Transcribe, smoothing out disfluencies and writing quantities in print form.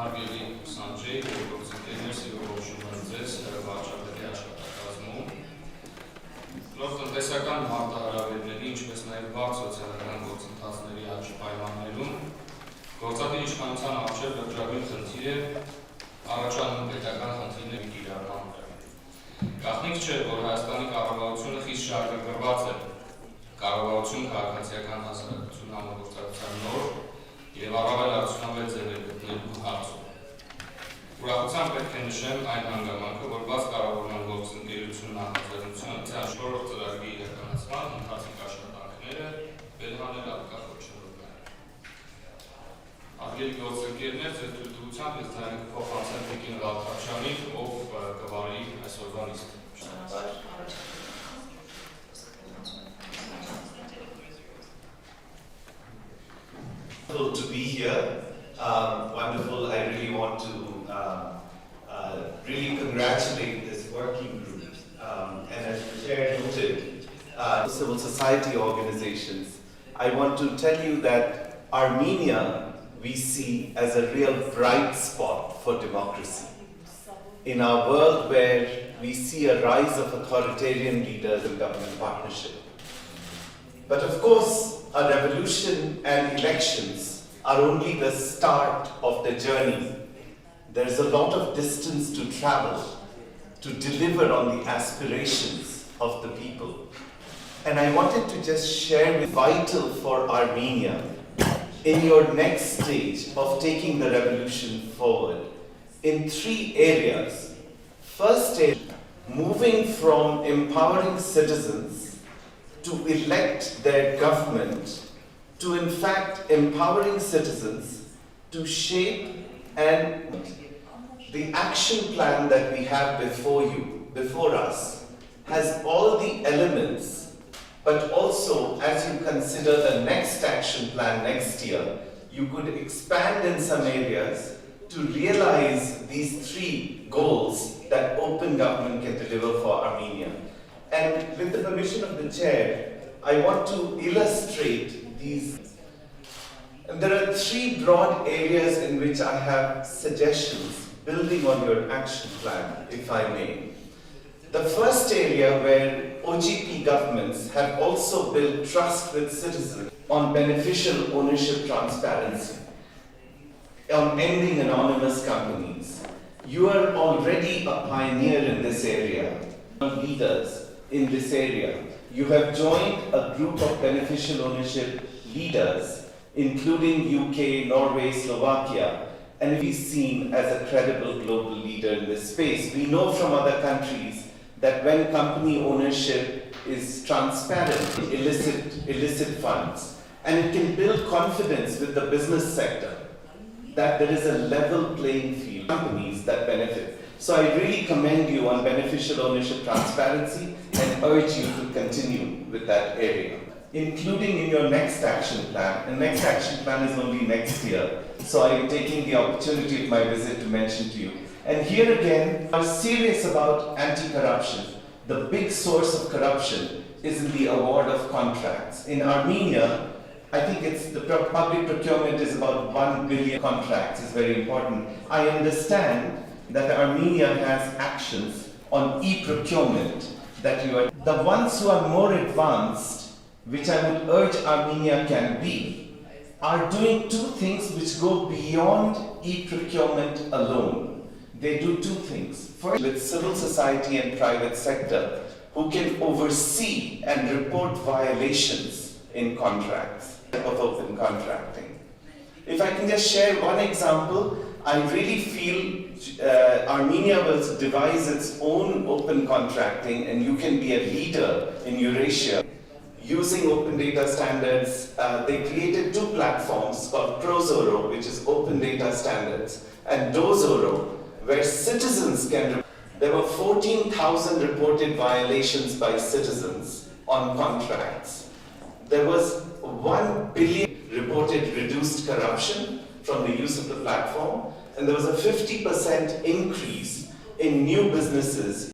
Հարգելի Սանջեի, գործընկերներ, սիրողություն ձեզ վարչապետի աշխատակազմում։ Նոր տնտեսական մարտահրավերների, ինչպես նաև բարդ սոցիալական գործընթացների աճ պայմաններում գործադիր իշխանության առջև լրջագույն խնդիր է առաջանում պետական խնդիրների կիրառման վրա։ Գաղտնիք չէ, որ Հայաստանի կառավարությունը խիստ շահագրգռված է կառավարություն քաղաքացիական հասարակություն համագործակցության նոր և առավել արդյունավետ ձևեր գտնելու հարցում։ Ուրախությամբ պետք է նշեմ այն հանգամանքը, որ բաց կառավարման գործընկերություն նախաձեռնության աշխորհ ծրագրի իրականացման ընթացիկ աշխատանքները վերհանել առկա խոչընդոտները։ Հարգելի գործընկերներ, ձեր թույլտվությամբ ես ձայնը կփոխանցեմ Տիկին Աղաջանյանին, ով կվարի այսօրվա նիստը։ Wonderful to be here. Wonderful. I really want to really congratulate this working group. And as the chair noted, civil society organizations. I want to tell you that Armenia we see as a real bright spot for democracy. In our world where we see a rise of authoritarian leaders and government partnership. But of course, a revolution and elections are only the start of the journey. There's a lot of distance to travel to deliver on the aspirations of the people. And I wanted to just share with vital for Armenia in your next stage of taking the revolution forward in 3 areas. First is moving from empowering citizens to elect their government, to in fact empowering citizens to shape and the action plan that we have before us, has all the elements, but also as you consider the next action plan next year, you could expand in some areas to realize these 3 goals that open government can deliver for Armenia. And with the permission of the chair, I want to illustrate these. And there are 3 broad areas in which I have suggestions building on your action plan, if I may. The first area where OGP governments have also built trust with citizens on beneficial ownership transparency, on ending anonymous companies. You are already a pioneer in this area, leaders in this area. You have joined a group of beneficial ownership leaders, including UK, Norway, Slovakia, and be seen as a credible global leader in this space. We know from other countries that when company ownership is transparent, illicit funds, and it can build confidence with the business sector that there is a level playing field, companies that benefit. So I really commend you on beneficial ownership transparency and urge you to continue with that area, including in your next action plan. And next action plan is only next year. So I'm taking the opportunity of my visit to mention to you. And here again, I'm serious about anti-corruption. The big source of corruption is in the award of contracts. In Armenia, I think the public procurement is about 1 billion contracts, is very important. I understand that Armenia has actions on e-procurement that you are. The ones who are more advanced, which I would urge Armenia can be, are doing 2 things which go beyond e-procurement alone. They do 2 things. First, with civil society and private sector, who can oversee and report violations in contracts, of open contracting. If I can just share one example, I really feel Armenia will devise its own open contracting, and you can be a leader in Eurasia. Using open data standards, they created 2 platforms called ProZoro, which is open data standards, and DoZoro, where citizens can. There were 14,000 reported violations by citizens on contracts. There was 1 billion reported reduced corruption from the use of the platform, and there was a 50% increase in new businesses